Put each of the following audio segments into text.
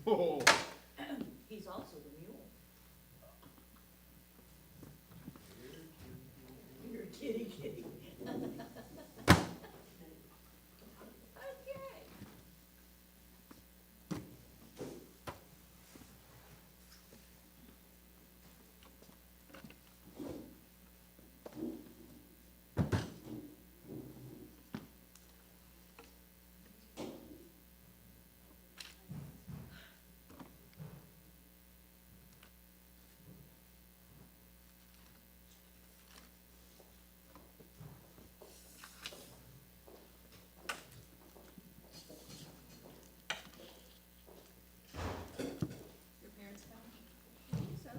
Oh, He's also the mule. You're kidding, kidding. Okay. Your parents come? So,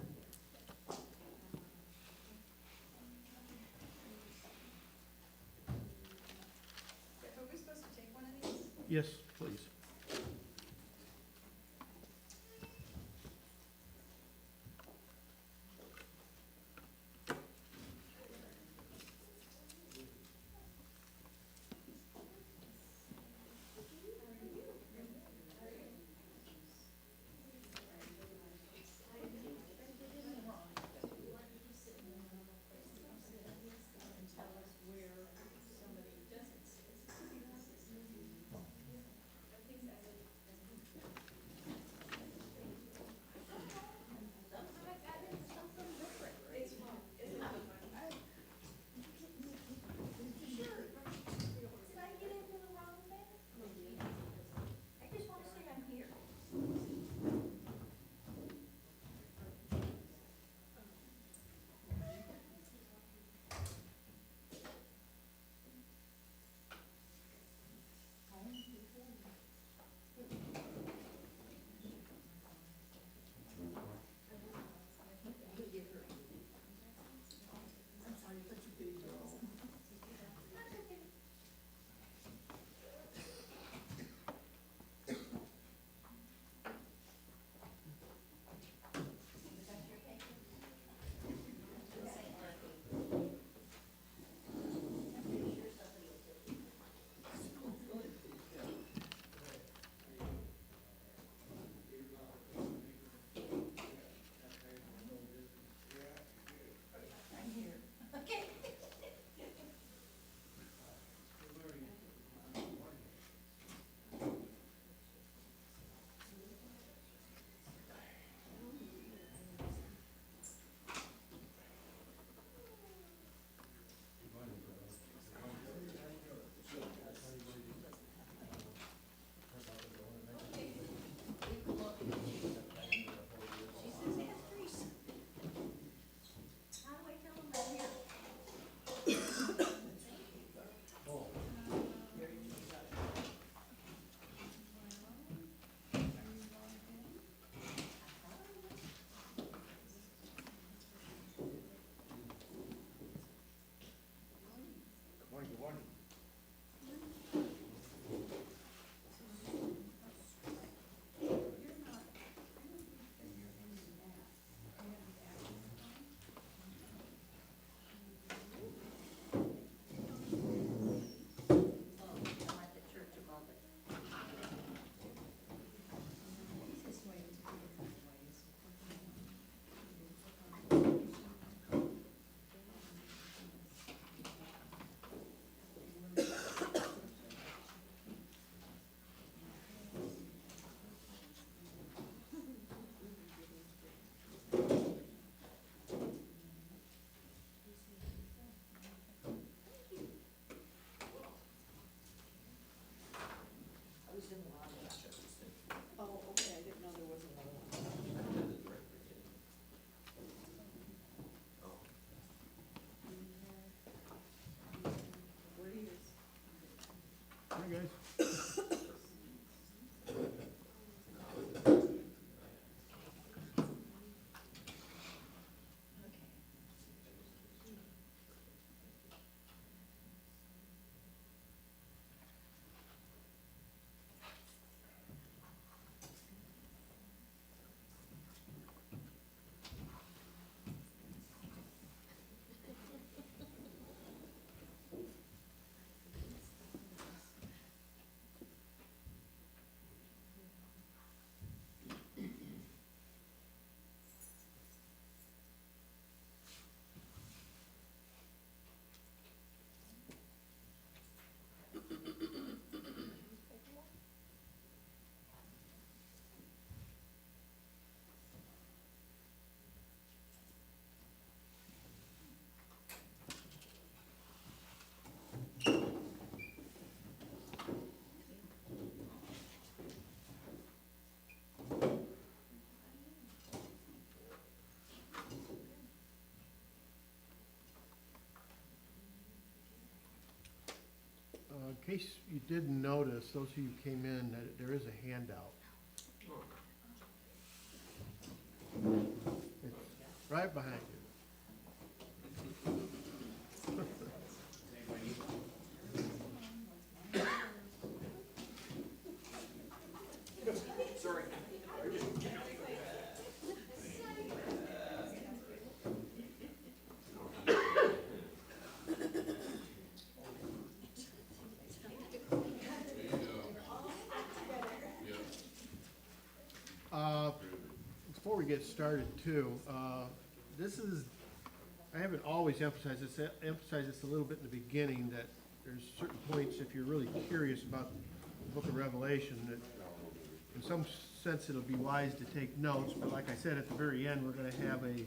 Are we supposed to take one of these? yes, please. tell us where somebody doesn't sit. case you didn't notice, those of you who came in, that there is a handout. It's right behind you. Sorry. Before we get started too, this is, I haven't always emphasized this a little bit in the beginning, that there's certain points, if you're really curious about the book of Revelation, that in some sense it'll be wise to take notes, but like I said, at the very end, we're gonna have a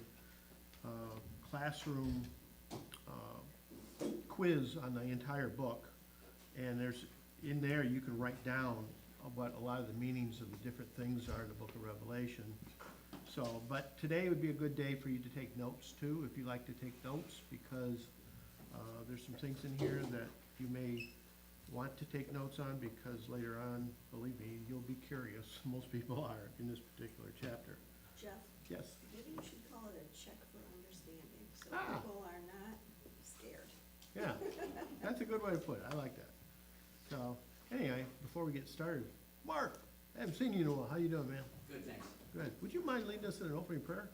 classroom quiz on the entire book. And there's, in there, you can write down what a lot of the meanings of the different things are in the book of Revelation. So, but today would be a good day for you to take notes too, if you like to take notes, because there's some things in here that you may want to take notes on, because later on, believe me, you'll be curious. Most people are in this particular chapter. Jeff, Yes? maybe you should call it a check for understanding, so Ah. people are not scared. Yeah, that's a good way to put it. I like that. So, anyway, before we get started, Mark, I haven't seen you in a while. How you doing, man? Good, thanks. Good. Would you mind leading us in an opening prayer?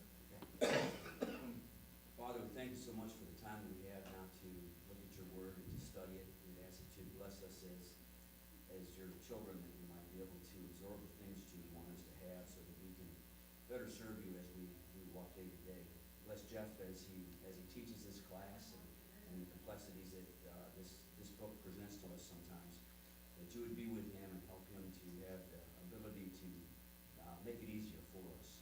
Father, we thank you so much for the time that we have now to look at your word and to study it. We ask that you bless us as your children, that we might be able to absorb the things that you want us to have, so that we can better serve you as we walk day to day. Bless Jeff as he teaches this class and the complexities that this book presents to us sometimes. That you would be with him and help him to have the ability to make it easier for us.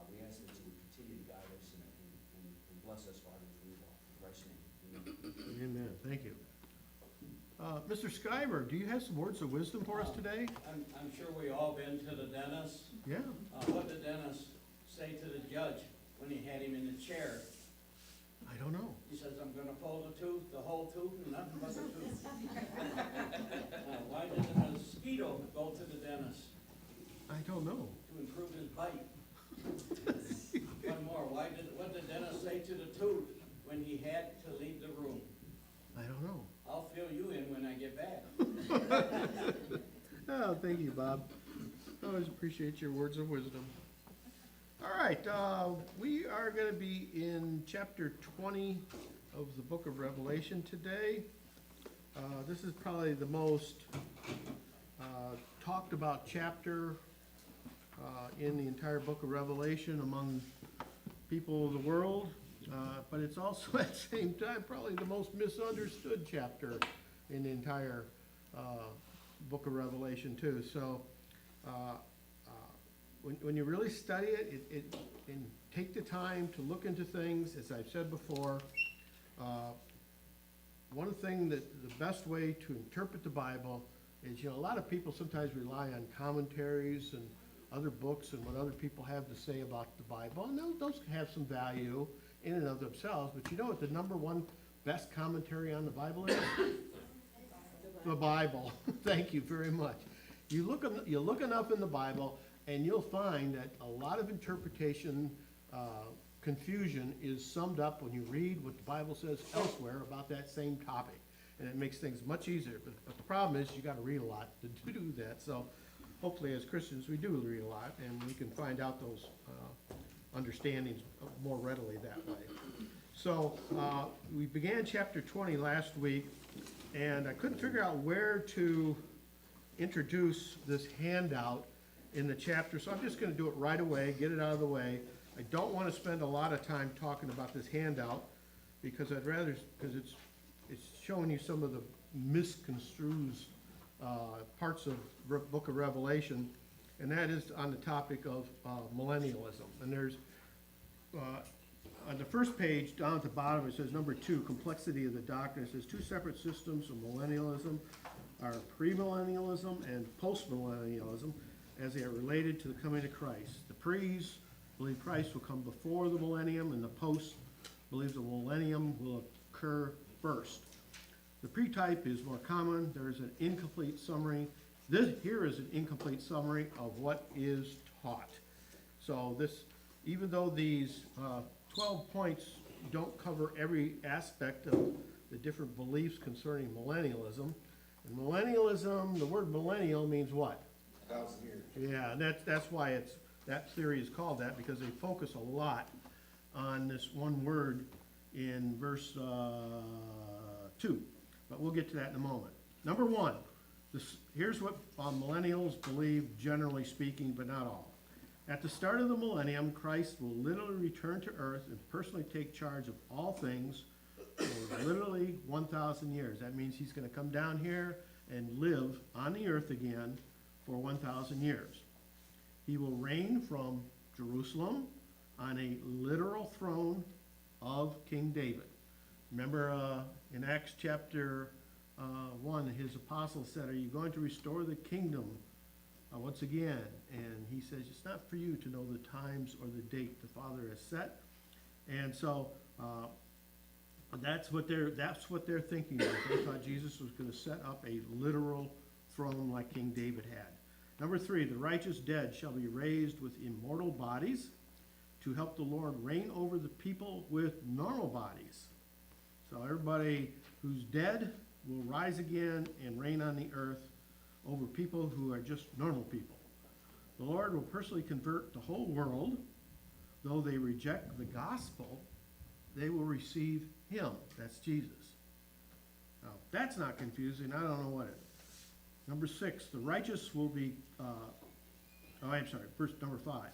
We ask that you would continue to guide us and bless us, Father, as we walk. In Christ's name, amen. Amen. Thank you. Mr. Skyber, do you have some words of wisdom for us today? I'm sure we all been to the dentist. Yeah. What did the dentist say to the judge when he had him in the chair? I don't know. He says, "I'm gonna pull the tooth, the whole tooth, and nothing but the tooth." Why did the mosquito go to the dentist? I don't know. To improve his bite. One more, what did the dentist say to the tooth when he had to leave the room? I don't know. I'll fill you in when I get back. Oh, thank you, Bob. I always appreciate your words of wisdom. All right, we are going to be in chapter 20 of the book of Revelation today. This is probably the most talked about chapter in the entire book of Revelation among people of the world, but it's also at the same time probably the most misunderstood chapter in the entire book of Revelation too. So when you really study it, and take the time to look into things, as I've said before, one thing that the best way to interpret the Bible is, a lot of people sometimes rely on commentaries and other books and what other people have to say about the Bible, and those have some value in and of themselves, but you know what the number one best commentary on the Bible is? The Bible. Thank you very much. You look enough in the Bible, and you'll find that a lot of interpretation confusion is summed up when you read what the Bible says elsewhere about that same topic, and it makes things much easier. But the problem is you got to read a lot to do that. So hopefully, as Christians, we do read a lot, and we can find out those understandings more readily that way. So we began chapter 20 last week, and I couldn't figure out where to introduce this handout in the chapter, so I'm just going to do it right away, get it out of the way. I don't want to spend a lot of time talking about this handout, because I'd rather, because it's showing you some of the misconstrued parts of book of Revelation, and that is on the topic of millennialism. And there's on the first page down at the bottom, it says number 2, complexity of the doctrine. It says 2 separate systems of millennialism are premillennialism and postmillennialism, as they are related to the coming of Christ. The pre's believe Christ will come before the millennium, and the post believes the millennium will occur first. The pre-type is more common. There's an incomplete summary. This here is an incomplete summary of what is taught. So this, even though these 12 points don't cover every aspect of the different beliefs concerning millennialism, and millennialism, the word millennial means what? 1,000 years. Yeah, and that's why that theory is called that, because they focus a lot on this one word in verse 2. But we'll get to that in a moment. Number 1, here's what millennials believe, generally speaking, but not all. At the start of the millennium, Christ will literally return to earth and personally take charge of all things for literally 1,000 years. That means he's going to come down here and live on the earth again for 1,000 years. He will reign from Jerusalem on a literal throne of King David. Remember in Acts chapter 1, his apostles said, "Are you going to restore the kingdom once again?" And he says, "It's not for you to know the times or the date the Father has set." And so that's what they're thinking of. They thought Jesus was going to set up a literal throne like King David had. Number 3, the righteous dead shall be raised with immortal bodies to help the Lord reign over the people with normal bodies. So everybody who's dead will rise again and reign on the earth over people who are just normal people. The Lord will personally convert the whole world. Though they reject the gospel, they will receive him. That's Jesus. Now, if that's not confusing, I don't know what is. Number 6, the righteous will be, verse number 5.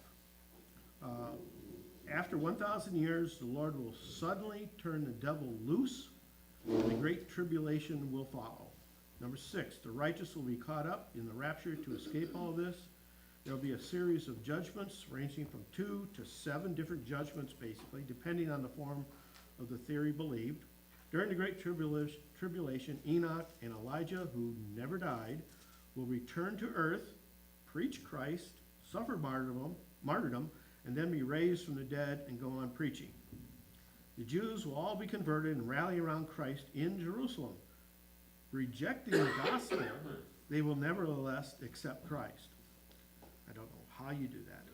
After 1,000 years, the Lord will suddenly turn the devil loose, and the great tribulation will follow. Number 6, the righteous will be caught up in the rapture to escape all this. There will be a series of judgments ranging from 2 to 7 different judgments, basically, depending on the form of the theory believed. During the great tribulation, Enoch and Elijah, who never died, will return to earth, preach Christ, suffer martyrdom, and then be raised from the dead and go on preaching. The Jews will all be converted and rally around Christ in Jerusalem. Rejecting the gospel, they will nevertheless accept Christ. I don't know how you do that.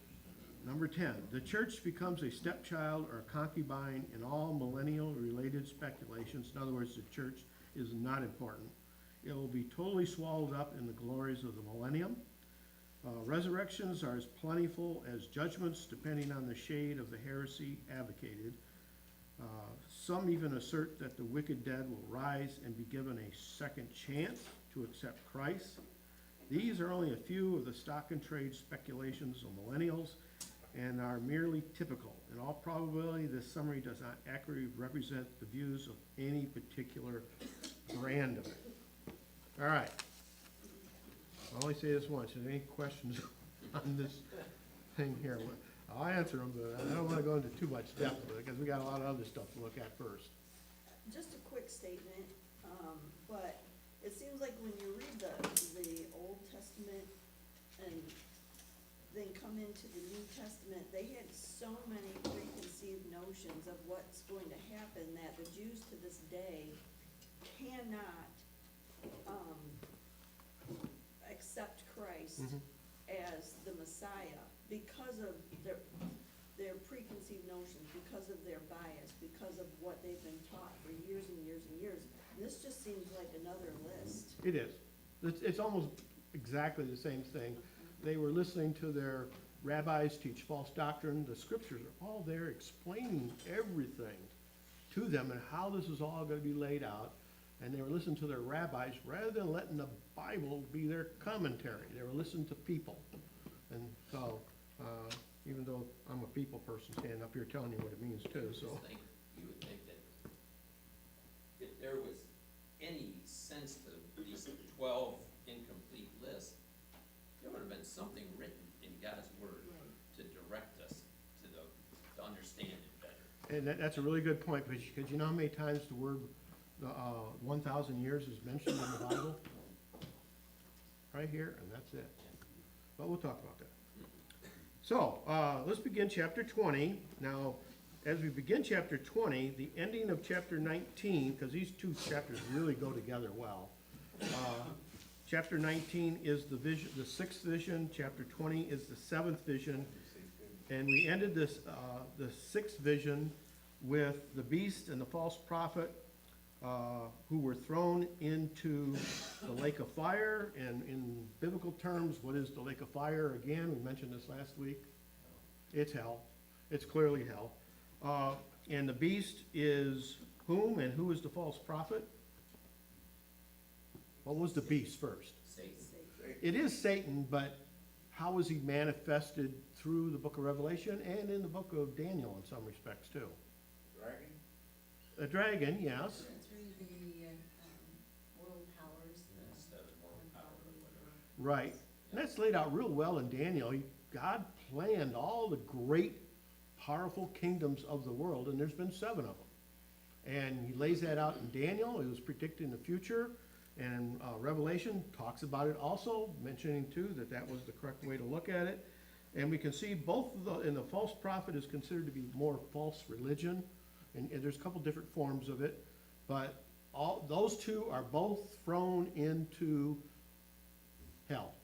Number 10, the church becomes a stepchild or a concubine in all millennial-related speculations. In other words, the church is not important. It will be totally swallowed up in the glories of the millennium. Resurrections are as plentiful as judgments, depending on the shade of the heresy advocated. Some even assert that the wicked dead will rise and be given a second chance to accept Christ. These are only a few of the stock and trade speculations of millennials and are merely typical. In all probability, this summary does not accurately represent the views of any particular brand of it. All right. I'll only say this once. If there are any questions on this thing here, I'll answer them, but I don't want to go into too much depth with it because we got a lot of other stuff to look at first. Just a quick statement, but it seems like when you read the Old Testament and then come into the New Testament, they had so many preconceived notions of what's going to happen that the Jews to this day cannot accept Christ as the Messiah because of their preconceived notions, because of their bias, because of what they've been taught for years and years and years. And this just seems like another list. It is. It's almost exactly the same thing. They were listening to their rabbis teach false doctrine. The scriptures are all there explaining everything to them and how this is all going to be laid out. And they were listening to their rabbis rather than letting the Bible be their commentary. They were listening to people. And so, even though I'm a people person standing up here telling you what it means too, so. You would think that if there was any sense to these 12 incomplete lists, there would have been something written in God's word to direct us to understand it better. And that's a really good point, because you know how many times the word 1,000 years is mentioned in the Bible? Right here, and that's it. But we'll talk about that. So, let's begin chapter 20. Now, as we begin chapter 20, the ending of chapter 19, because these two chapters really go together well. Chapter 19 is the vision, the sixth vision. Chapter 20 is the seventh vision. And we ended this, the sixth vision with the beast and the false prophet, who were thrown into the lake of fire. And in biblical terms, what is the lake of fire? Again, we mentioned this last week. It's hell. It's clearly hell. And the beast is whom, and who is the false prophet? What was the beast first? Satan. It is Satan, but how is he manifested through the book of Revelation and in the book of Daniel in some respects too? Dragon? A dragon, yes. Through the, world powers. Instead of world power or whatever. Right. And that's laid out real well in Daniel. God planned all the great, powerful kingdoms of the world, and there's been 7 of them. And he lays that out in Daniel. It was predicting the future. And Revelation talks about it also, mentioning too that that was the correct way to look at it. And we can see both of the, and the false prophet is considered to be more false religion. And there's a couple different forms of it. But all, those two are both thrown into hell,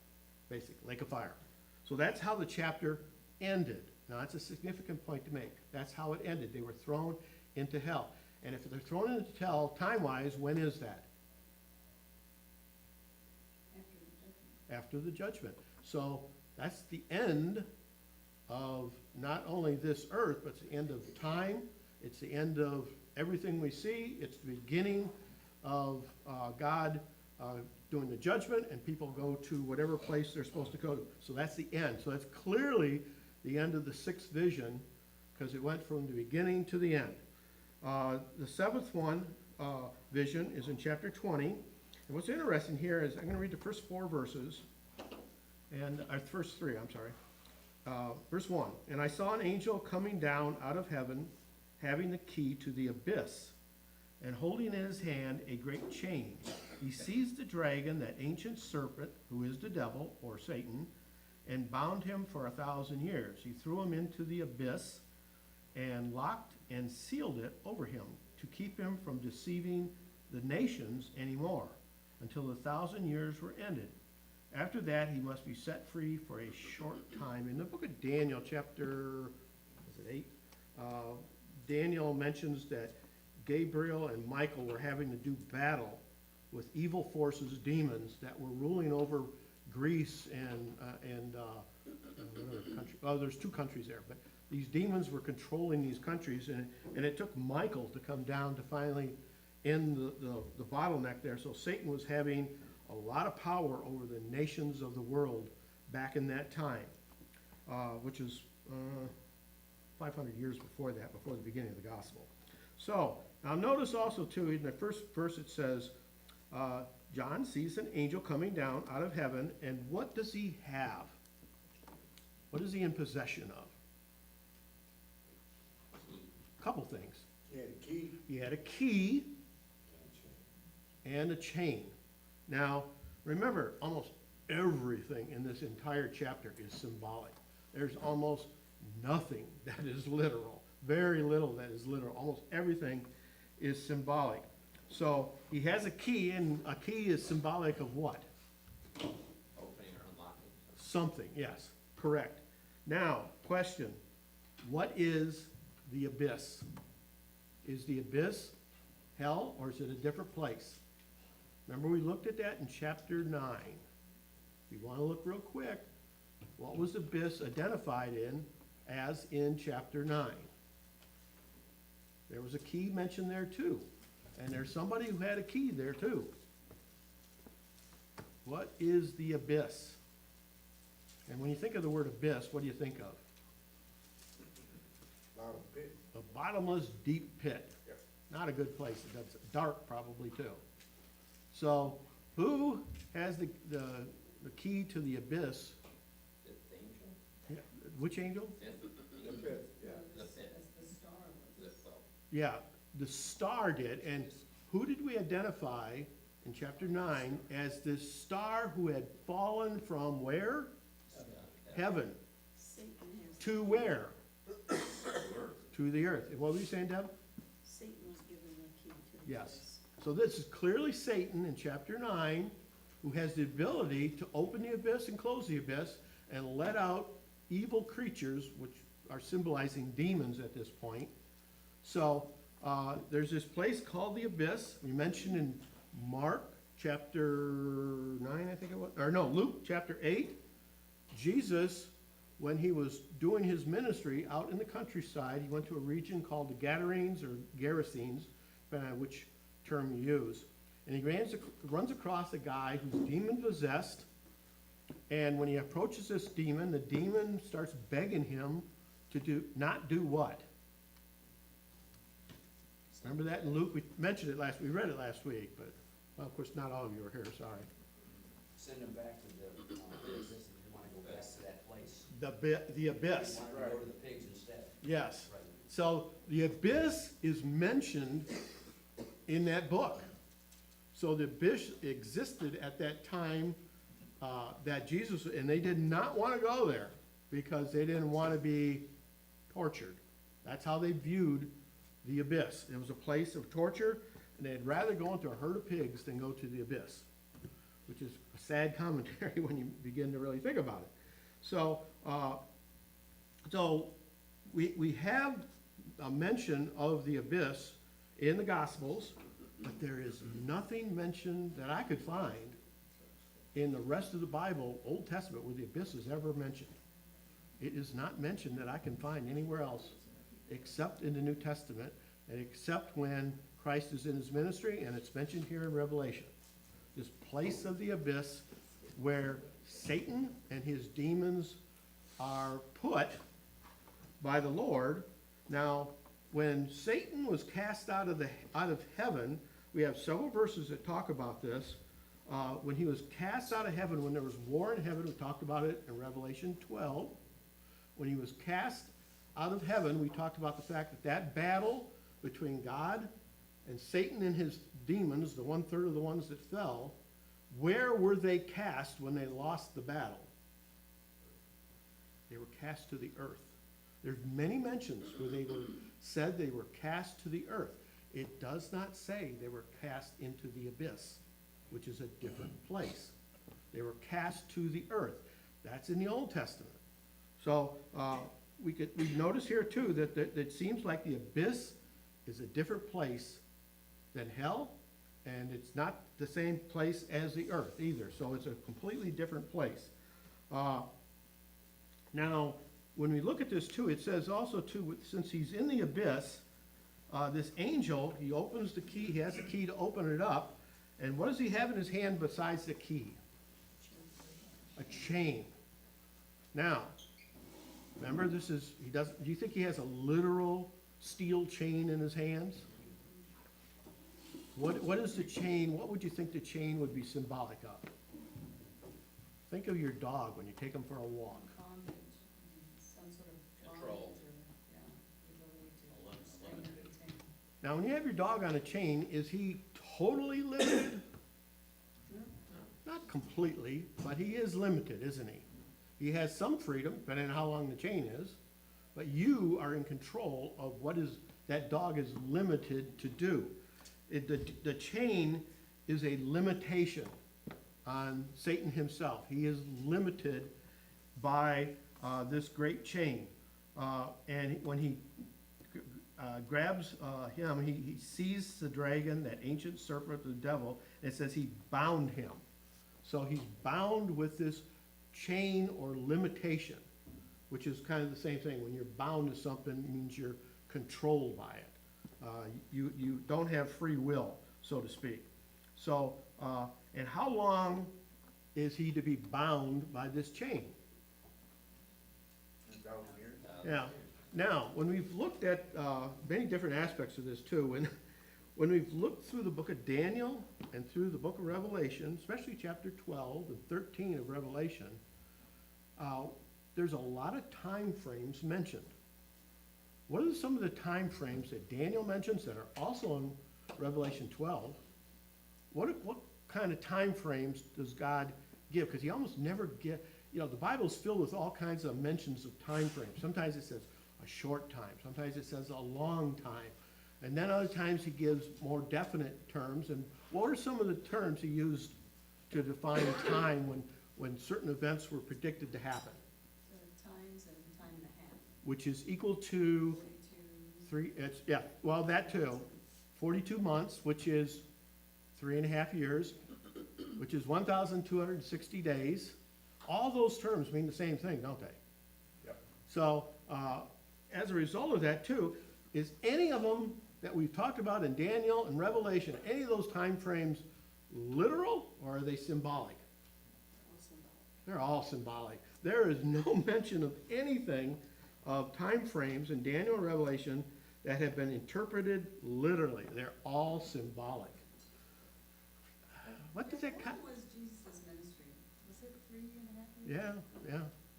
basically, lake of fire. So that's how the chapter ended. Now, that's a significant point to make. That's how it ended. They were thrown into hell. And if they're thrown into hell, time-wise, when is that? After the judgment. So that's the end of not only this earth, but it's the end of time. It's the end of everything we see. It's the beginning of God doing the judgment, and people go to whatever place they're supposed to go to. So that's the end. So that's clearly the end of the sixth vision, because it went from the beginning to the end. The seventh one, vision, is in chapter 20. And what's interesting here is, I'm going to read the first 4 verses, and first 3, I'm sorry. Verse 1, and I saw an angel coming down out of heaven, having the key to the abyss, and holding in his hand a great chain. He seized the dragon, that ancient serpent, who is the devil, or Satan, and bound him for 1,000 years. He threw him into the abyss, and locked and sealed it over him, to keep him from deceiving the nations anymore, until the 1,000 years were ended. After that, he must be set free for a short time. In the book of Daniel, chapter, is it 8? Daniel mentions that Gabriel and Michael were having to do battle with evil forces, demons, that were ruling over Greece and another country. Oh, there's 2 countries there, but these demons were controlling these countries, and it took Michael to come down to finally end the bottleneck there. So Satan was having a lot of power over the nations of the world back in that time, which is 500 years before that, before the beginning of the gospel. So, now notice also too, in the first verse it says, John sees an angel coming down out of heaven, and what does he have? What is he in possession of? Couple things. He had a key. He had a key and a chain. Now, remember, almost everything in this entire chapter is symbolic. There's almost nothing that is literal. Very little that is literal. Almost everything is symbolic. So he has a key, and a key is symbolic of what? Opening or unlocking. Something, yes, correct. Now, question, what is the abyss? Is the abyss hell, or is it a different place? Remember, we looked at that in chapter 9. If you want to look real quick, what was abyss identified as in chapter 9? There was a key mentioned there too. And there's somebody who had a key there too. What is the abyss? And when you think of the word abyss, what do you think of? Bottom pit. A bottomless, deep pit. Yep. Not a good place. That's dark probably too. So who has the key to the abyss? Fifth angel? Yeah, which angel? Fifth The angel? pit, yeah. The fifth. As the star was. Well, Yeah, the star did. And who did we identify in chapter 9 as this star who had fallen from where? Heaven. Satan has. To where? to the earth. And what were you saying, Deb? Satan was given the key to the Yes. abyss. So this is clearly Satan in chapter 9, who has the ability to open the abyss and close the abyss and let out evil creatures, which are symbolizing demons at this point. So there's this place called the abyss. We mentioned in Mark chapter 9, I think it was, or no, Luke chapter 8. Jesus, when he was doing his ministry out in the countryside, he went to a region called the Gadarenes or Gerasenes, depending on which term you use. And he runs across a guy who's demon possessed. And when he approaches this demon, the demon starts begging him to not do what? Remember that in Luke? We mentioned it we read it last week, but, well, of course, not all of you were here, sorry. Send them back to the pigs if you wanna go back to that place. The abyss, You wanna go to the pigs instead. yes. Right. So the abyss is mentioned in that book. So the abyss existed at that time that Jesus, and they did not want to go there because they didn't want to be tortured. That's how they viewed the abyss. It was a place of torture, and they'd rather go into a herd of pigs than go to the abyss, which is a sad commentary when you begin to really think about it. So, we have a mention of the abyss in the Gospels, but there is nothing mentioned that I could find in the rest of the Bible, Old Testament, where the abyss is ever mentioned. It is not mentioned that I can find anywhere else except in the New Testament and except when Christ is in his ministry, and it's mentioned here in Revelation. This place of the abyss where Satan and his demons are put by the Lord. Now, when Satan was cast out of heaven, we have several verses that talk about this. When he was cast out of heaven, when there was war in heaven, we talked about it in Revelation 12. When he was cast out of heaven, we talked about the fact that that battle between God and Satan and his demons, the 1/3 of the ones that fell, where were they cast when they lost the battle? They were cast to the earth. There's many mentions where they were said they were cast to the earth. It does not say they were cast into the abyss, which is a different place. They were cast to the earth. That's in the Old Testament. So we notice here too that it seems like the abyss is a different place than hell, and it's not the same place as the earth either. So it's a completely different place. Now, when we look at this too, it says also too, since he's in the abyss, this angel, he opens the key, he has the key to open it up, and what does he have in his hand besides the key? A chain. Now, remember do you think he has a literal steel chain in his hands? What is the chain, what would you think the chain would be symbolic of? Think of your dog when you take him for a walk. Bondage, some sort of Control. bondage or, the ability to Limit. restrain or contain. Now, when you have your dog on a chain, is he totally limited? Not completely, but he is limited, isn't he? He has some freedom, depending on how long the chain is, but you are in control of what that dog is limited to do. The chain is a limitation on Satan himself. He is limited by this great chain. And when he grabs him, he sees the dragon, that ancient serpent, the devil, and it says he bound him. So he's bound with this chain or limitation, which is kind of the same thing. When you're bound to something, it means you're controlled by it. You don't have free will, so to speak. So, and how long is he to be bound by this chain? Yeah. Now, when we've looked at many different aspects of this too, when we've looked through the book of Daniel and through the book of Revelation, especially chapter 12 and 13 of Revelation, there's a lot of time frames mentioned. What are some of the time frames that Daniel mentions that are also in Revelation 12? What kind of time frames does God give? Because he almost never the Bible is filled with all kinds of mentions of time frames. Sometimes it says a short time. Sometimes it says a long time. And then other times he gives more definite terms. And what are some of the terms he used to define time when certain events were predicted to happen? So times and time and a half, Which is equal to 42. that too. 42 months, which is 3.5 years, which is 1,260 days. All those terms mean the same thing, don't they? Yep. So, as a result of that too, is any of them that we've talked about in Daniel and Revelation, any of those time frames literal, or are they symbolic? They're all symbolic. There is no mention of anything of time frames in Daniel and Revelation that have been interpreted literally. They're all symbolic. What does that How long was Jesus' ministry? Was it 3.5 years?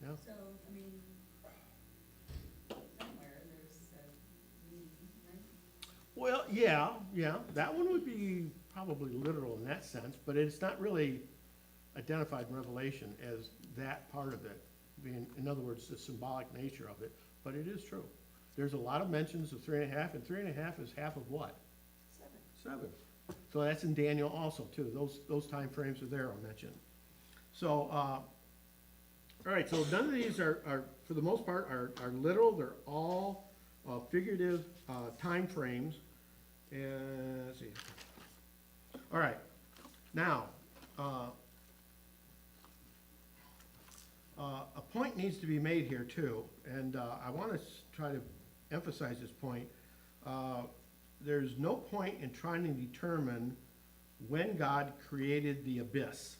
Yeah. So, I mean, somewhere there's a meaning, right? Well, yeah, that one would be probably literal in that sense, but it's not really identified in Revelation as that part of it, being, in other words, the symbolic nature of it, but it is true. There's a lot of mentions of 3.5, and 3.5 is half of what? 7. So that's in Daniel also, too. Those time frames are there, I mentioned. So, all right, so none of these are for the most part, are literal. They're all figurative time frames. And let's see. All right, now, a point needs to be made here too, and I want to try to emphasize this point. There's no point in trying to determine when God created the abyss,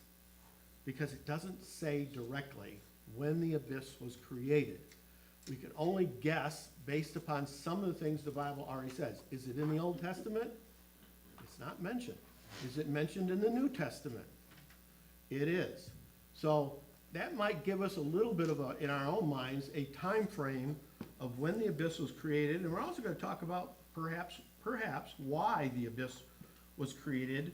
because it doesn't say directly when the abyss was created. We can only guess based upon some of the things the Bible already says. Is it in the Old Testament? It's not mentioned. Is it mentioned in the New Testament? It is. So that might give us a little bit of in our own minds, a time frame of when the abyss was created. And we're also going to talk about perhaps why the abyss was created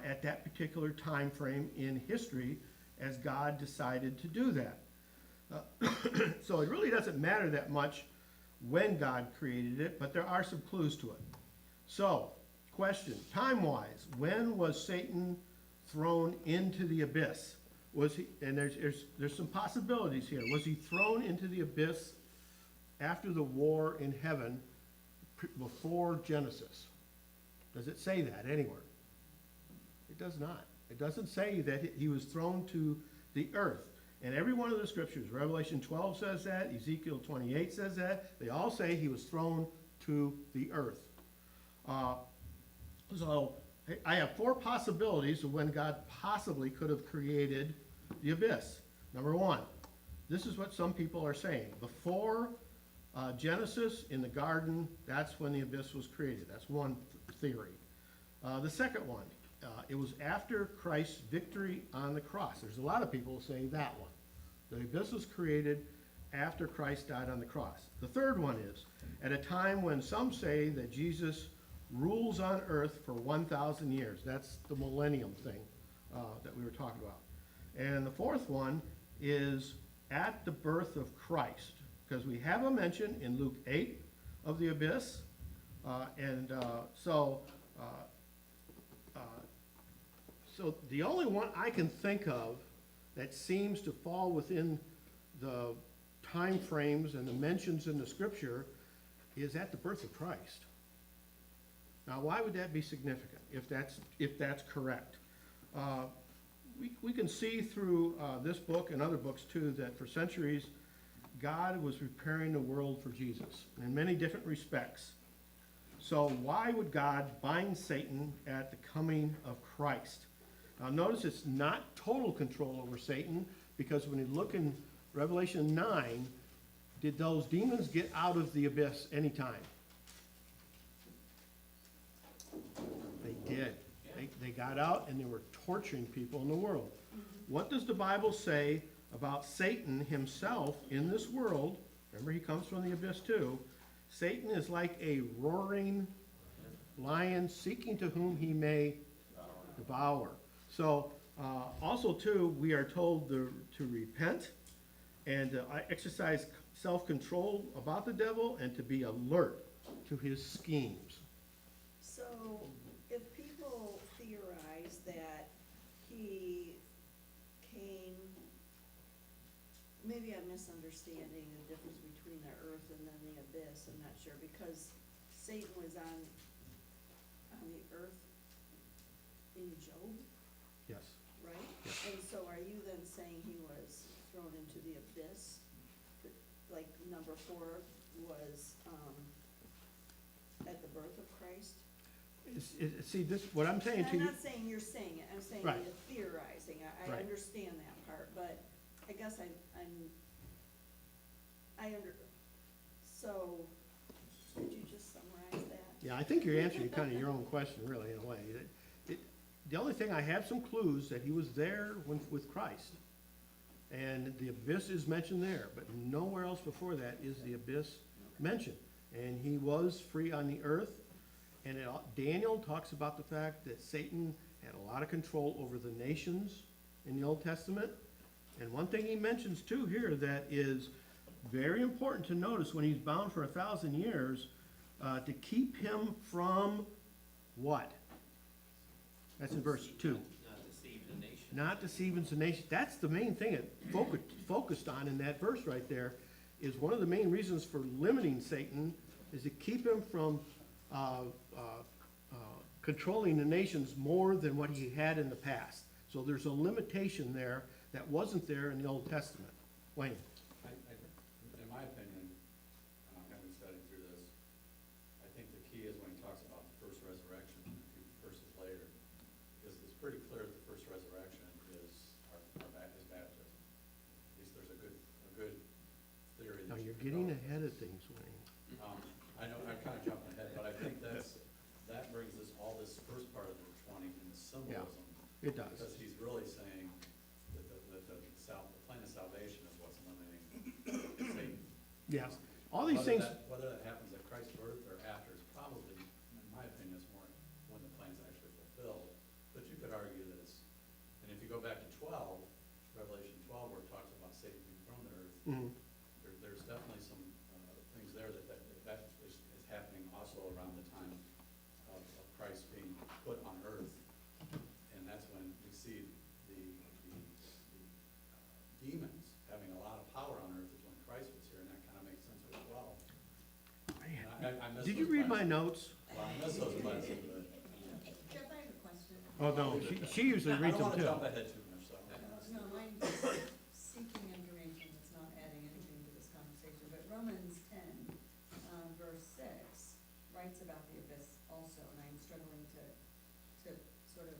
at that particular time frame in history as God decided to do that. So it really doesn't matter that much when God created it, but there are some clues to it. So, question, time-wise, when was Satan thrown into the abyss? Was he, and there's some possibilities here. Was he thrown into the abyss after the war in heaven, before Genesis? Does it say that anywhere? It does not. It doesn't say that he was thrown to the earth. And every one of the scriptures, Revelation 12 says that, Ezekiel 28 says that, they all say he was thrown to the earth. So I have 4 possibilities of when God possibly could have created the abyss. Number 1, this is what some people are saying. Before Genesis in the garden, that's when the abyss was created. That's one theory. The second one, it was after Christ's victory on the cross. There's a lot of people saying that one. The abyss was created after Christ died on the cross. The third one is at a time when some say that Jesus rules on earth for 1,000 years. That's the millennium thing that we were talking about. And the fourth one is at the birth of Christ, because we have a mention in Luke 8 of the abyss. So the only one I can think of that seems to fall within the time frames and the mentions in the scripture is at the birth of Christ. Now, why would that be significant if that's correct? We can see through this book and other books too that for centuries God was preparing the world for Jesus in many different respects. So why would God bind Satan at the coming of Christ? Now notice it's not total control over Satan, because when you look in Revelation 9, did those demons get out of the abyss anytime? They did. They got out and they were torturing people in the world. What does the Bible say about Satan himself in this world? Remember, he comes from the abyss too. Satan is like a roaring lion seeking to whom he may devour. So also too, we are told to repent and exercise self-control about the devil and to be alert to his schemes. So if people theorize that he came, maybe I'm misunderstanding the difference between the earth and then the abyss, I'm not sure, because Satan was on the earth in Job, Yes. right? Yes. And so are you then saying he was thrown into the abyss? Like number 4 was, at the birth of Christ? See, this, what I'm saying to I'm you, not saying you're saying it, I'm saying Right. you're theorizing, I Right. understand that part, but I guess so, could you just summarize that? yeah, I think you're answering kind of your own question, really, in a way. The only thing, I have some clues that he was there with Christ. And the abyss is mentioned there, but nowhere else before that is the abyss mentioned. And he was free on the earth. And Daniel talks about the fact that Satan had a lot of control over the nations in the Old Testament. And one thing he mentions too here that is very important to notice when he's bound for 1,000 years, to keep him from what? That's in verse 2. Not deceive the nation. Not deceiving the nation. That's the main thing it focused on in that verse right there, is one of the main reasons for limiting Satan is to keep him from controlling the nations more than what he had in the past. So there's a limitation there that wasn't there in the Old Testament. Wayne? In my opinion, having studied through this, I think the key is when he talks about the first resurrection, a few verses later, because it's pretty clear that the first resurrection is his baptism. At least there's a good theory. Now, that you you're can getting develop. ahead of things, Wayne. I know, I'm kind of jumping ahead, but I think that brings us, all this first part of the 20 in the symbolism. It does. Because he's really saying that the plan of salvation is what's limiting Satan. Yes. All these things, Whether that happens at Christ's birth or after is probably, in my opinion, is more when the plan's actually fulfilled. But you could argue that it's, and if you go back to 12, Revelation 12, where it talks about Satan being thrown to earth, mhm. there's definitely some things there that is happening also around the time of Christ being put on earth. And that's when we see the demons having a lot of power on earth is when Christ was here, and that kind of makes sense as well. And I miss Did you those read my classes. notes? Well, I miss those classes, but. Jeff, I have a question. Oh, no, she usually reads them I don't too. want to jump ahead too much, so. No, mine's just seeking information, it's not adding anything to this conversation, but Romans 10, verse 6, writes about the abyss also, and I'm struggling to sort of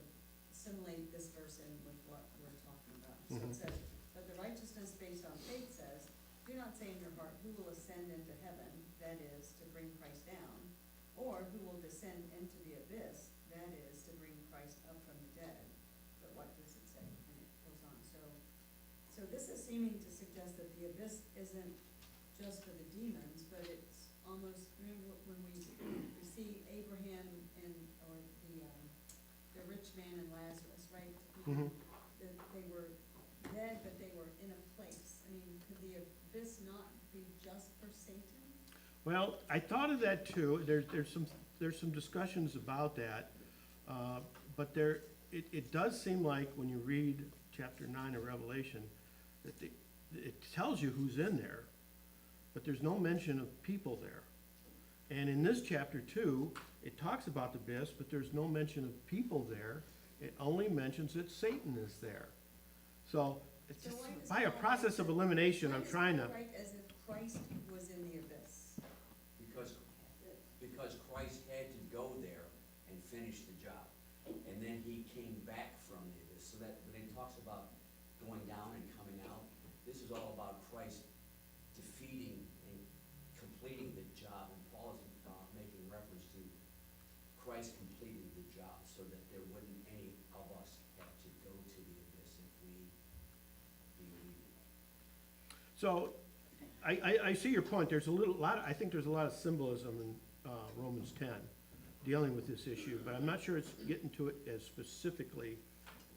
assimilate this verse in with what we're talking about. So Mhm. it says, but the righteousness based on faith says, do not say in your heart, who will ascend into heaven, that is, to bring Christ down, or who will descend into the abyss, that is, to bring Christ up from the dead. But what does it say? And it goes on. So this is seeming to suggest that the abyss isn't just for the demons, but it's almost, remember when we see Abraham or the rich man and Lazarus, right? Mhm. That they were dead, but they were in a place. I mean, could the abyss not be just for Satan? Well, I thought of that too. There's some discussions about that. But it does seem like when you read chapter 9 of Revelation, that it tells you who's in there, but there's no mention of people there. And in this chapter 2, it talks about the abyss, but there's no mention of people there. It only mentions that Satan is there. So, it's So just, why does by a Paul process of write- elimination, why I'm does trying Paul to, write as if Christ was in the abyss? Because Christ had to go there and finish the job. And then he came back from the abyss. So that when it talks about going down and coming out, this is all about Christ defeating and completing the job. And Paul is making reference to Christ completing the job so that there wouldn't any of us have to go to the abyss if we believe. so, I see your point. There's I think there's a lot of symbolism in Romans 10 dealing with this issue, but I'm not sure it's getting to it as specifically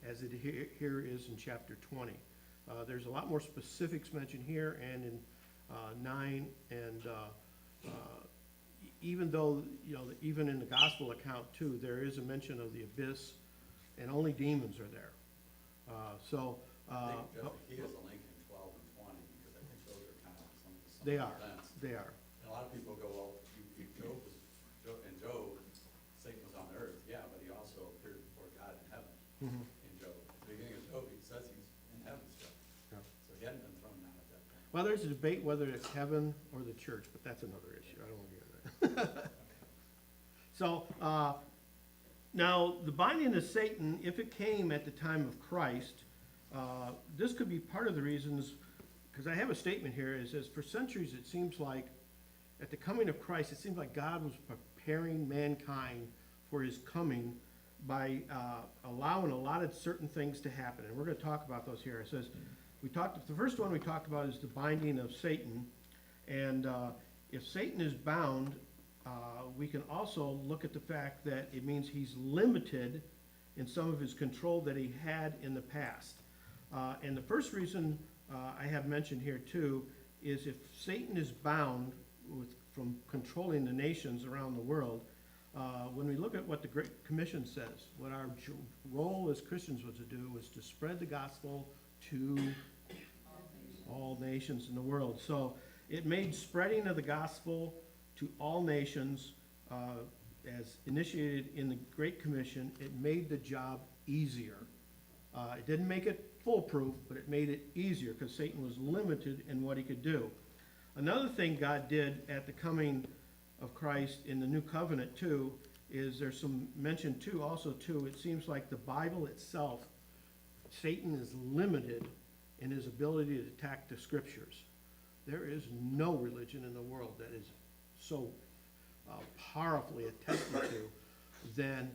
as it here is in chapter 20. There's a lot more specifics mentioned here and in 9, and even though, even in the gospel account too, there is a mention of the abyss, and only demons are there. So, I think, Jeff, the key is a link in 12 and 20, because I think those are kind of some they of are, the events. they are. And a lot of people go, well, Job, Satan was on the earth, yeah, but he also appeared before God in heaven Mhm. in Job. At the beginning of Job, he says he's in heaven still. Yeah. So he hadn't been thrown down at that point. Well, there's a debate whether it's heaven or the church, but that's another issue. I don't want to get into that. So, now, the binding of Satan, if it came at the time of Christ, this could be part of the reasons, because I have a statement here, it says, for centuries it seems like, at the coming of Christ, it seems like God was preparing mankind for his coming by allowing a lot of certain things to happen. And we're going to talk about those here. It says, the first one we talked about is the binding of Satan. And if Satan is bound, we can also look at the fact that it means he's limited in some of his control that he had in the past. And the first reason I have mentioned here too is if Satan is bound from controlling the nations around the world, when we look at what the Great Commission says, what our role as Christians was to do was to spread the gospel to all nations in the world. So it made spreading of the gospel to all nations, as initiated in the Great Commission, it made the job easier. It didn't make it foolproof, but it made it easier because Satan was limited in what he could do. Another thing God did at the coming of Christ in the New Covenant too, is there's some mention too, also too, it seems like the Bible itself, Satan is limited in his ability to attack the scriptures. There is no religion in the world that is so powerfully attested to than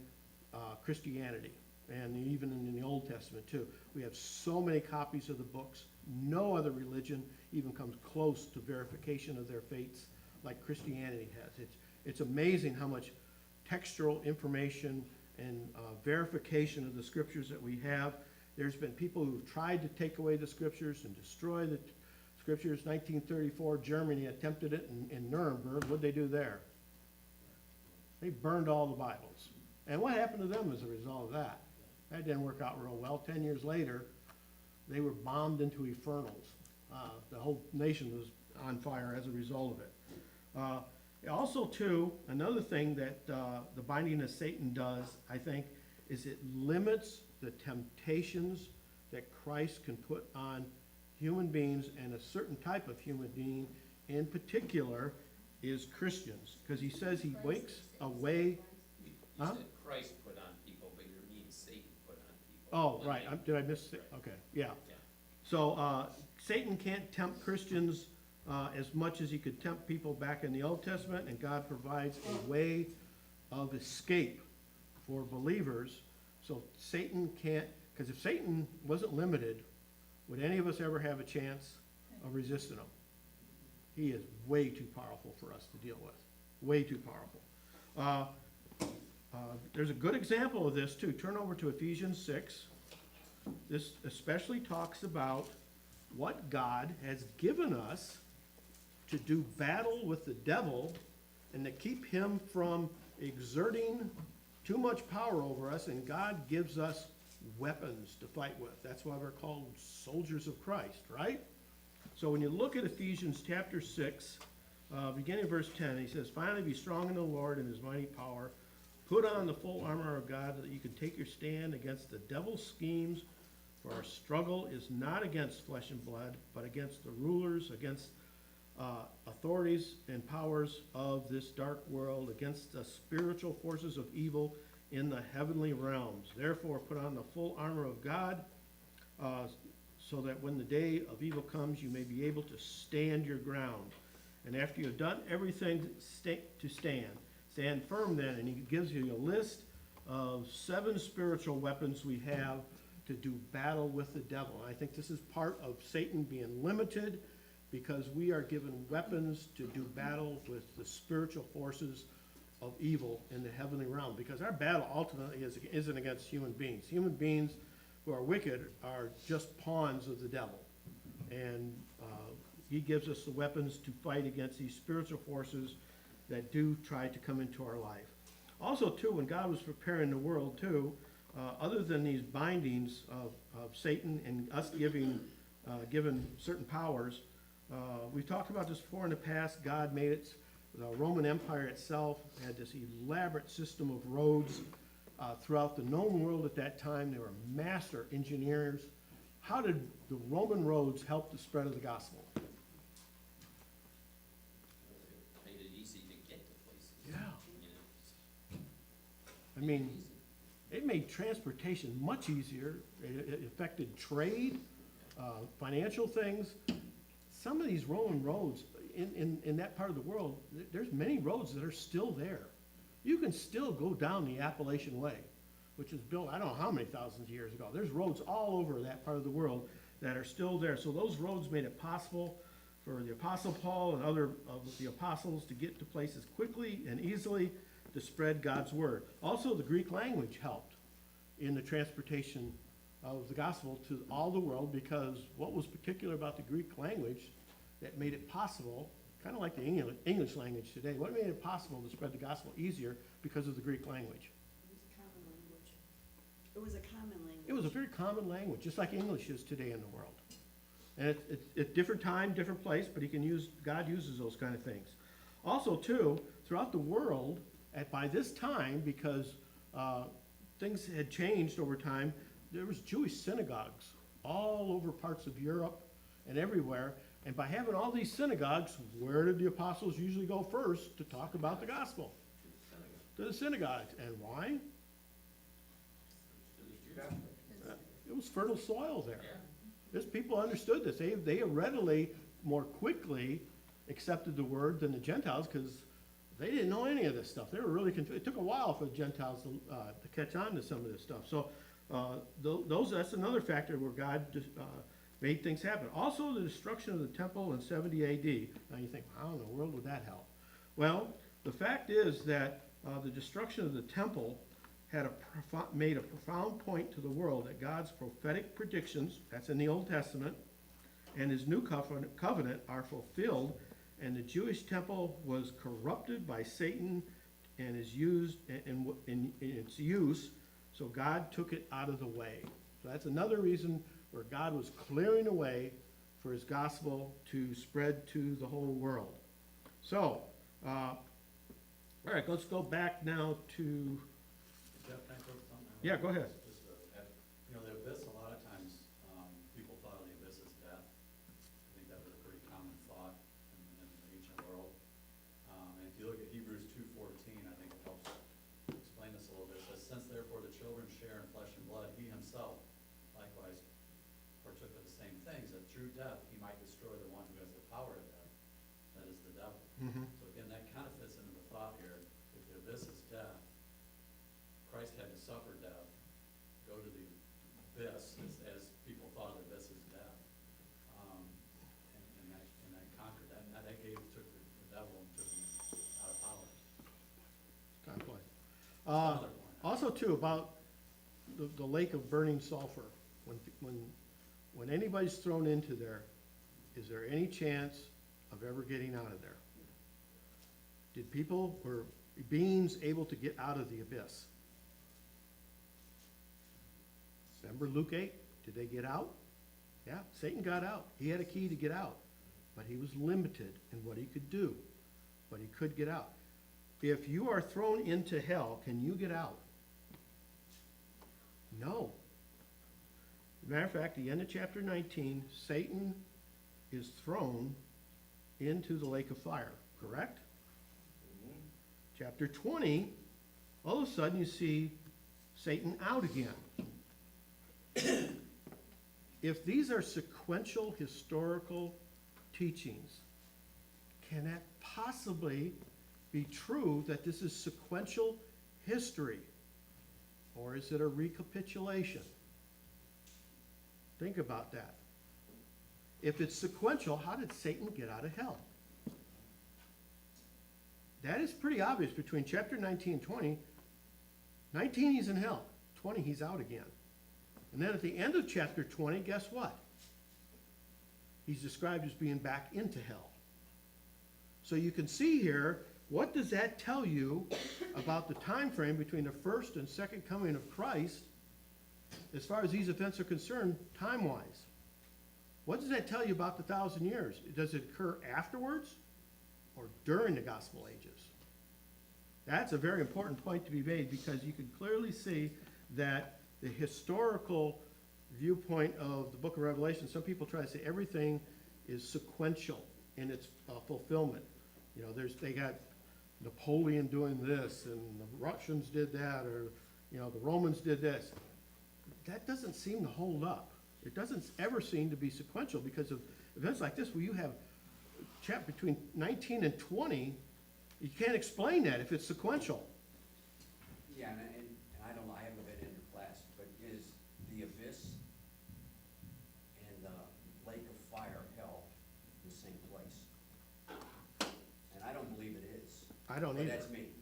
Christianity, and even in the Old Testament too. We have so many copies of the books. No other religion even comes close to verification of their faiths like Christianity has. It's amazing how much textual information and verification of the scriptures that we have. There's been people who've tried to take away the scriptures and destroy the scriptures. 1934, Germany attempted it in Nuremberg. What'd they do there? They burned all the Bibles. And what happened to them as a result of that? That didn't work out real well. 10 years later, they were bombed into infernals. The whole nation was on fire as a result of it. Also, too, another thing that the binding of Satan does, I think, is it limits the temptations that Christ can put on human beings, and a certain type of human being in particular is Christians. Because he says he wakes away. You Huh? said Christ put on people, but you mean Satan put on people. Oh, When right, they- did I miss it? Okay, yeah. Yeah. So Satan can't tempt Christians as much as he could tempt people back in the Old Testament, and God provides a way of escape for believers. So Satan can't, because if Satan wasn't limited, would any of us ever have a chance of resisting him? He is way too powerful for us to deal with, way too powerful. There's a good example of this too. Turn over to Ephesians 6. This especially talks about what God has given us to do battle with the devil and to keep him from exerting too much power over us, and God gives us weapons to fight with. That's why we're called soldiers of Christ, right? So when you look at Ephesians chapter 6, beginning of verse 10, he says, finally be strong in the Lord and his mighty power. Put on the full armor of God so that you can take your stand against the devil's schemes. For our struggle is not against flesh and blood, but against the rulers, against authorities and powers of this dark world, against the spiritual forces of evil in the heavenly realms. Therefore, put on the full armor of God, so that when the day of evil comes, you may be able to stand your ground. And after you've done everything to stand firm then. And he gives you a list of 7 spiritual weapons we have to do battle with the devil. And I think this is part of Satan being limited, because we are given weapons to do battle with the spiritual forces of evil in the heavenly realm. Because our battle ultimately isn't against human beings. Human beings who are wicked are just pawns of the devil. And He gives us the weapons to fight against these spiritual forces that do try to come into our life. Also, too, when God was preparing the world, too, other than these bindings of Satan and us given certain powers, we've talked about this before in the past. God made it, the Roman Empire itself had this elaborate system of roads throughout the known world at that time. They were master engineers. How did the Roman roads help the spread of the gospel? Made it easy to get to places. Yeah. You know, I mean, it made transportation much easier. It affected trade, financial things. Some of these Roman roads in that part of the world, there's many roads that are still there. You can still go down the Appalachian Way, which was built, I don't know how many thousands of years ago. There's roads all over that part of the world that are still there. So those roads made it possible for the Apostle Paul and other of the apostles to get to places quickly and easily to spread God's word. Also, the Greek language helped in the transportation of the gospel to all the world, because what was particular about the Greek language that made it possible, kind of like the English language today, what made it possible to spread the gospel easier? Because of the Greek language. It was a common language. It was a very common language, just like English is today in the world. And it's different time, different place, but God uses those kind of things. Also, too, throughout the world, by this time, because things had changed over time, there was Jewish synagogues all over parts of Europe and everywhere. And by having all these synagogues, where did the apostles usually go first to talk about the gospel? To the synagogues. And why? It was fertile soil there. Yeah. These people understood this. They readily, more quickly accepted the word than the Gentiles, because they didn't know any of this stuff. They were really confused. It took a while for the Gentiles to catch on to some of this stuff. So that's another factor where God just, made things happen. Also, the destruction of the temple in 70 AD. Now you think, how in the world would that help? Well, the fact is that the destruction of the temple had made a profound point to the world that God's prophetic predictions, that's in the Old Testament, and his new covenant are fulfilled, and the Jewish temple was corrupted by Satan and is used in its use, so God took it out of the way. So that's another reason where God was clearing a way for his gospel to spread to the whole world. So, all right, let's go back now to, Jeff, can I throw something out? yeah, go ahead. Just, the abyss, a lot of times, people thought of the abyss as death. I think that was a pretty common thought in the ancient world. And if you look at Hebrews 2:14, I think it helps explain this a little bit. It says, "Since therefore the children share in flesh and blood, he himself likewise partook of the same things, that through death he might destroy the one who has the power of death, that is the devil." So again, that kind of fits into the thought here. If the abyss is death, Christ had to suffer death, go to the abyss, as people thought of the abyss as death. And that conquered that. Now that took the devil and took him out of power. God bless. Another point. Also, too, about the lake of burning sulfur. When anybody's thrown into there, is there any chance of ever getting out of there? Were beings able to get out of the abyss? Remember Luke 8? Did they get out? Yeah, Satan got out. He had a key to get out, but he was limited in what he could do. But he could get out. If you are thrown into hell, can you get out? No. As a matter of fact, the end of chapter 19, Satan is thrown into the lake of fire, correct? Chapter 20, all of a sudden you see Satan out again. If these are sequential historical teachings, can that possibly be true that this is sequential history? Or is it a recapitulation? Think about that. If it's sequential, how did Satan get out of hell? That is pretty obvious between chapter 19 and 20. 19, he's in hell. 20, he's out again. And then at the end of chapter 20, guess what? he's described as being back into hell. So you can see here, what does that tell you about the time frame between the first and second coming of Christ as far as these events are concerned, time-wise? What does that tell you about the 1,000 years? Does it occur afterwards or during the gospel ages? That's a very important point to be made, because you can clearly see that the historical viewpoint of the book of Revelation, some people try to say everything is sequential in its fulfillment. You know, they got Napoleon doing this, and the Russians did that, or, you know, the Romans did this. That doesn't seem to hold up. It doesn't ever seem to be sequential, because of events like this where you have between 19 and 20, you can't explain that if it's sequential. Yeah, and I don't know, I haven't been in your class, but is the abyss and the lake of fire, hell, the same place? And I don't believe it is. I don't But either. that's me.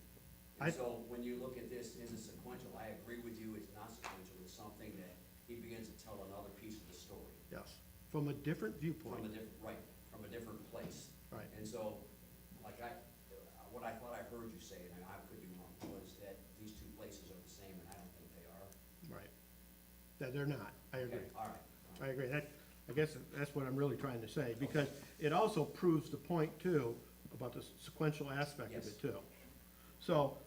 I- And so when you look at this, is it sequential? I agree with you, it's not sequential, it's something that he begins to tell another piece of the story. Yes, from a different From viewpoint. a different, right, from a different place. Right. And so, like what I thought I heard you say, and I could be wrong, was that these two places are the same, and I don't think they are. Right. That they're not. I agree. Okay, all right. I agree. I guess that's what I'm really trying to say, because it also proves the point too, about the sequential aspect of Yes. it too. So,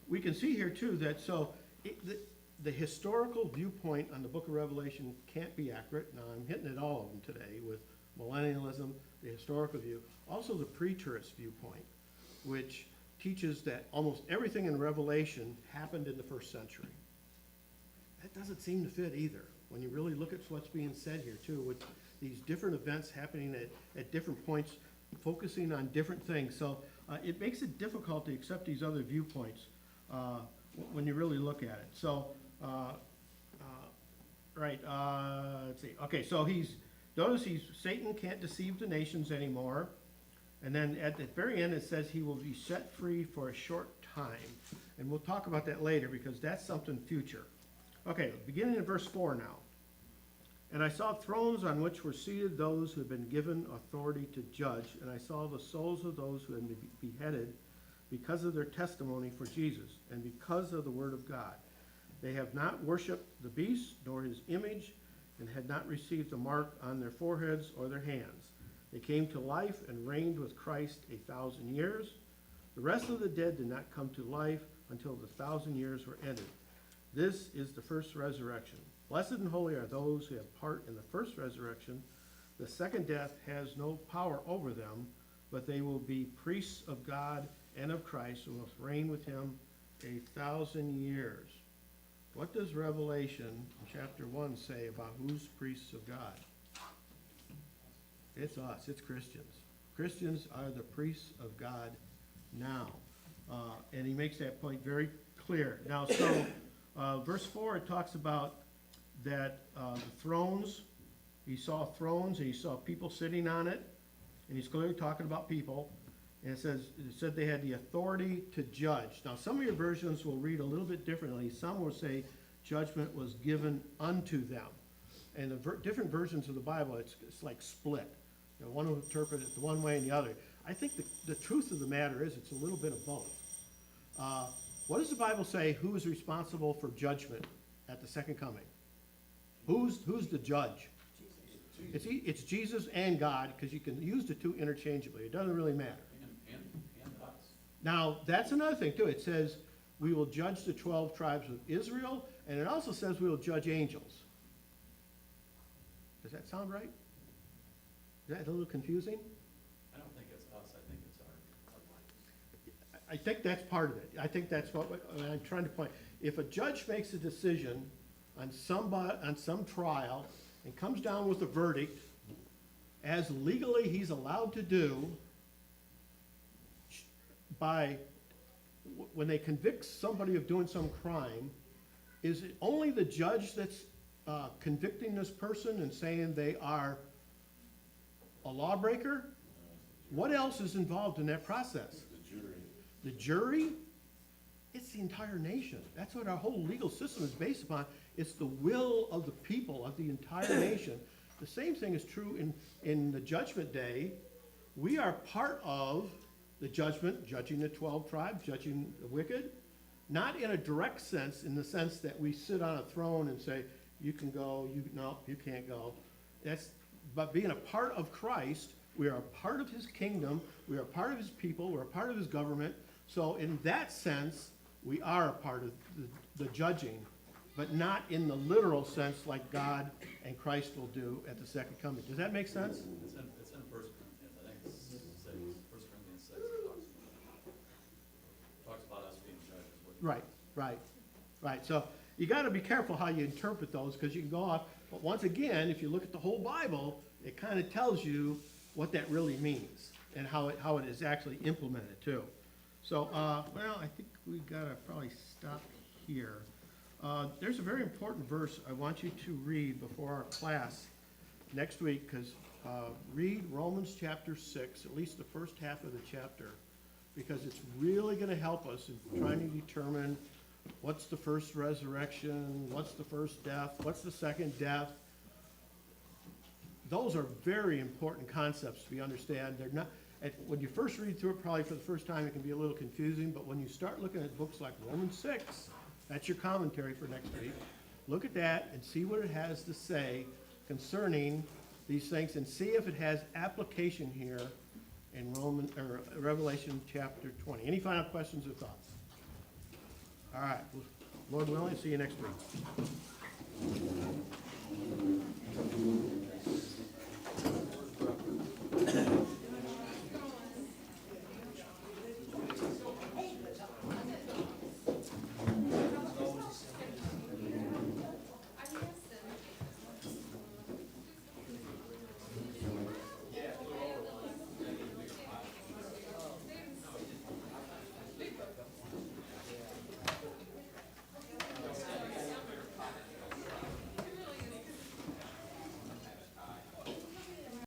we can see here too that, the historical viewpoint on the book of Revelation can't be accurate. Now, I'm hitting at all of them today with millennialism, the historical view, also the preterist viewpoint, which teaches that almost everything in Revelation happened in the first century. That doesn't seem to fit either, when you really look at what's being said here too, with these different events happening at different points, focusing on different things. So it makes it difficult to accept these other viewpoints when you really look at it. So, let's see. Okay, so notice Satan can't deceive the nations anymore. And then at the very end, it says he will be set free for a short time. And we'll talk about that later, because that's something future. Okay, beginning in verse 4 now. And I saw thrones on which were seated those who had been given authority to judge, and I saw the souls of those who had been beheaded because of their testimony for Jesus, and because of the word of God. They have not worshipped the beast, nor his image, and had not received the mark on their foreheads or their hands. They came to life and reigned with Christ 1,000 years. The rest of the dead did not come to life until the 1,000 years were ended. This is the first resurrection. Blessed and holy are those who have part in the first resurrection. The second death has no power over them, but they will be priests of God and of Christ, and will reign with him 1,000 years. What does Revelation chapter 1 say about who's priests of God? It's us, it's Christians. Christians are the priests of God now. And he makes that point very clear. Now, so, verse 4, it talks about that the thrones, he saw thrones, and he saw people sitting on it, and he's clearly talking about people. And it said they had the authority to judge. Now, some of your versions will read a little bit differently. Some will say judgment was given unto them. And the different versions of the Bible, it's like split. You know, one will interpret it the one way and the other. I think the truth of the matter is it's a little bit of both. What does the Bible say? Who is responsible for judgment at the second coming? Who's the judge? It's Jesus and God, because you can use the two interchangeably. It doesn't really matter. And us. Now, that's another thing too. It says, we will judge the 12 tribes of Israel, and it also says we will judge angels. Does that sound right? Is that a little confusing? I don't think it's us, I think it's our minds. I think that's part of it. I think that's what I'm trying to point. If a judge makes a decision on some trial and comes down with a verdict, as legally he's allowed to do, when they convict somebody of doing some crime, is it only the judge that's convicting this person and saying they are a lawbreaker? What else is involved in that process? The jury? It's the entire nation. That's what our whole legal system is based upon. It's the will of the people of the entire nation. The same thing is true in the judgment day. We are part of the judgment, judging the 12 tribes, judging the wicked, not in a direct sense, in the sense that we sit on a throne and say, you can go, no, you can't go. But being a part of Christ, we are a part of his kingdom, we are a part of his people, we're a part of his government. So in that sense, we are a part of the judging, but not in the literal sense like God and Christ will do at the second coming. Does that make sense? It's in First Corinthians, I think it's 6, First Corinthians 6, talks about us being judges. Right. So you gotta be careful how you interpret those, because you can go off, but once again, if you look at the whole Bible, it kinda tells you what that really means and how it is actually implemented too. So, well, I think we gotta probably stop here. There's a very important verse I want you to read before our class next week, because read Romans chapter 6, at least the first half of the chapter, because it's really gonna help us in trying to determine what's the first resurrection, what's the first death, what's the second death. Those are very important concepts to understand. They're not, when you first read through it, probably for the first time, it can be a little confusing, but when you start looking at books like Romans 6, that's your commentary for next week. Look at that and see what it has to say concerning these things, and see if it has application here in Revelation chapter 20. Any final questions or thoughts? All right, Lord willing, see you next week.